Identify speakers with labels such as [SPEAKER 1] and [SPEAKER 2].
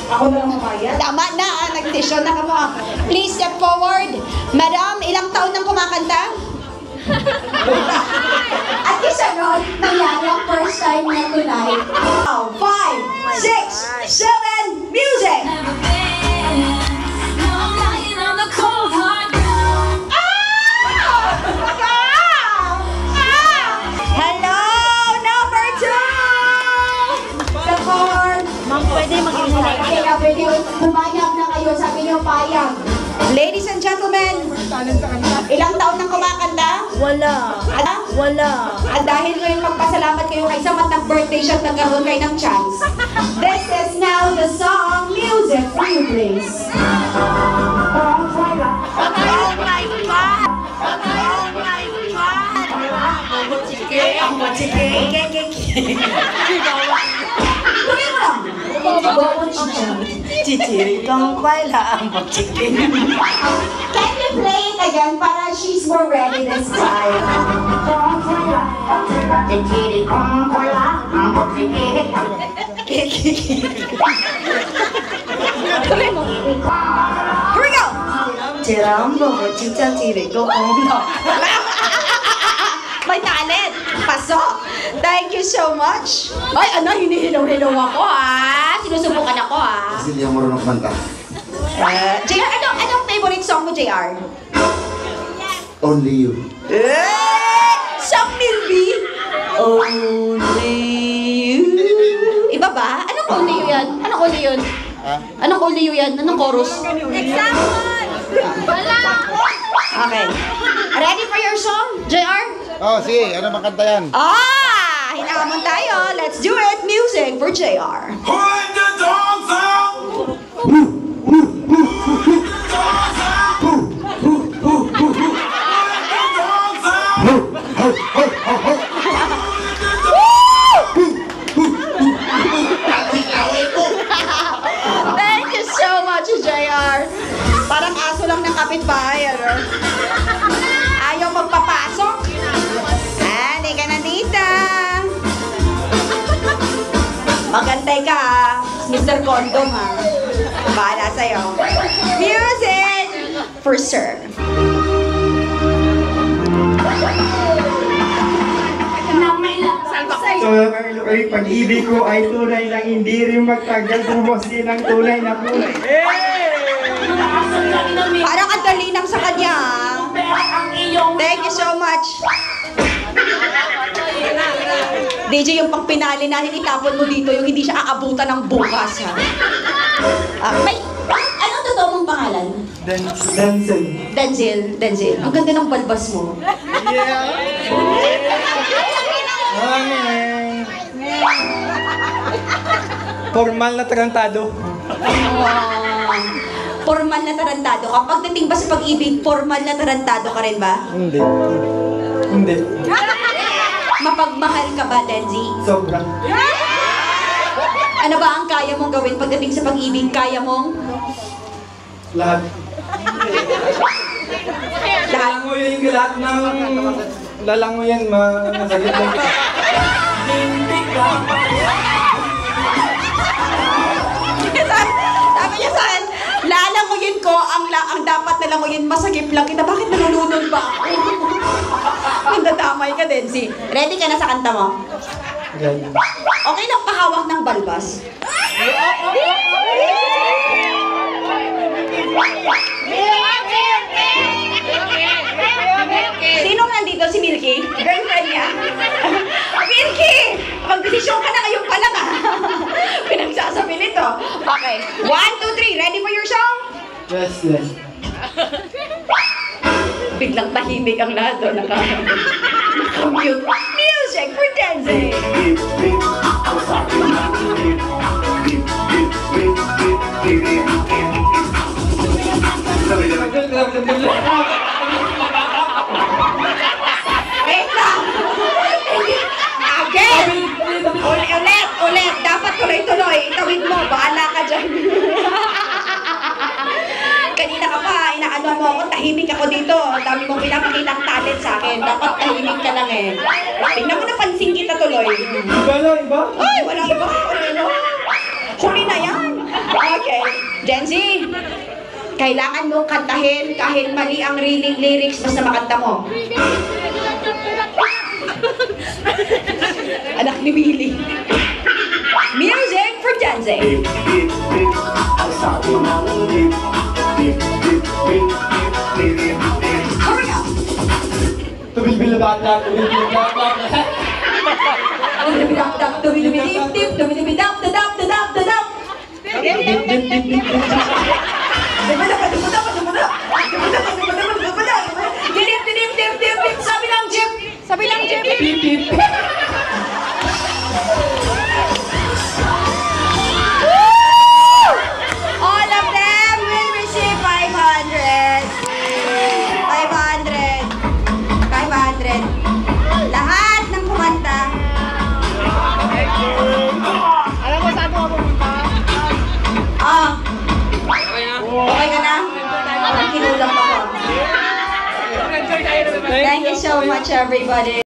[SPEAKER 1] Ako na lang mamaya.
[SPEAKER 2] Tama na, nag-audition na ka mo. Please step forward. Madam, ilang taon nang kumakanta? At isa nun, nangyari ang first time na tonight. 5, 6, 7, music! Hello, number 2! Support!
[SPEAKER 3] Ma'am, pwede mag-isa.
[SPEAKER 2] Okay, na pwede pumayag na kayo, sabi niyo payag. Ladies and gentlemen, ilang taon nang kumakanta?
[SPEAKER 3] Wala. Wala.
[SPEAKER 2] At dahil ngayon magpasalamat kayo kay Sam at nag-birthday siya at nagkaroon kayo ng chance. This is now the song Music for You, please.
[SPEAKER 3] Oh my God! Oh my God!
[SPEAKER 2] Ang matsike. Tuloy mo lang.
[SPEAKER 3] Chichirikang pala ang pagchikin.
[SPEAKER 2] Can you play it again para she's more ready this time? Tuloy mo. Here we go!
[SPEAKER 3] Chirambo, chichachiriko, no.
[SPEAKER 2] May talent! Pasok! Thank you so much! Ay, ano, hinihilaw-hilaw ako ha! Sinusubukan ako ha!
[SPEAKER 4] Kasi hindi ako marunong kumanta.
[SPEAKER 2] JR, anong favorite song mo, JR?
[SPEAKER 4] Only You.
[SPEAKER 2] Song Milby! Only You. Iba ba? Anong only you yan? Anong only yun? Anong only you yan? Anong chorus?
[SPEAKER 3] Example! Wala!
[SPEAKER 2] Okay. Ready for your song, JR?
[SPEAKER 4] Oh, sige. Ano bang kanta yan?
[SPEAKER 2] Hinahamon tayo. Let's do it. Music for JR.
[SPEAKER 5] Put the dogs out!
[SPEAKER 2] Thank you so much, JR. Parang aso lang ng kapitbahay, ano? Ayaw magpapasok. Hindi ka na dito. Magantay ka, ha? Mr. Condom, ha? Bahala sa'yo. Music for Sir.
[SPEAKER 1] So, ay, pag-ibig ko ay tunay lang hindi rin magtagal, bumos din ang tunay na kulay.
[SPEAKER 2] Parang ang dalinang sa kanya, ha? Thank you so much. DJ, yung pang pinali natin, itapon mo dito yung hindi siya aabutan ng bukas, ha? Anong totoo mong pangalan?
[SPEAKER 1] Denzel.
[SPEAKER 2] Denzel. Ang ganda ng balbas mo.
[SPEAKER 1] Formal na tarantado.
[SPEAKER 2] Formal na tarantado ka. Pagdating ba sa pag-ibig, formal na tarantado ka rin ba?
[SPEAKER 1] Hindi. Hindi.
[SPEAKER 2] Mapagmahal ka ba, Denzi?
[SPEAKER 1] Sobra.
[SPEAKER 2] Ano ba ang kaya mong gawin pagdating sa pag-ibig? Kaya mong?
[SPEAKER 1] Lahat.
[SPEAKER 2] Lahat.
[SPEAKER 1] Lalangoy yung lahat ng... Lalangoy yan, masagit lang.
[SPEAKER 2] Sabi niya sa akin, lalanguyin ko ang dapat na languyin, masagip lang kita. Bakit nalulunod ba ako? Nandadamay ka, Denzi. Ready ka na sa kanta mo? Okay lang pahawak ng balbas. Sinong nandito? Si Milky? Girlfriend niya? Milky! Magdesisyon ka na ngayon pa lang, ha? Pinagsasabi nito. Okay. 1, 2, 3. Ready for your song?
[SPEAKER 1] Yes, yes.
[SPEAKER 2] Biglang tahimik ang lahat doon. Naka-mute. Music for dancing! Wait lang! Again! Ulit! Dapat tuloy-tuloy. Tawid mo. Bahala ka dyan. Kanina ka pa, inaano mo ako, tahimik ako dito. Ang dami mong pinapakitang talent sa akin. Dapat tahimik ka lang eh. Tingnan mo, napansin kita tuloy.
[SPEAKER 1] Iba na, iba?
[SPEAKER 2] Ay, wala iba. Ano? Huli na yan. Okay. Jenzy, kailangan mong kantahin kahit mali ang lyrics basta makanta mo. Anak ni Willie. Music for Jenzy.
[SPEAKER 5] Dip, dip, dip. Ang sabi ng dip. Dip, dip, dip, dip, dip, dip.
[SPEAKER 2] Hurry up!
[SPEAKER 1] Tubil-bilabak-lak, tubil-bilabak-lak.
[SPEAKER 2] Dumidap-dap, dumidumidip-dip, dumidumidap-dadap-dadap-dadap. Dip-dip-dip-dip-dip. Sabi ng jeep. Sabi ng jeep. All of them will receive 500. 500. 500. Lahat ng kumanta.
[SPEAKER 3] Alam mo saan mo pupunta?
[SPEAKER 2] Ah. Okay ka na? Kinulang pa ko. Thank you so much, everybody.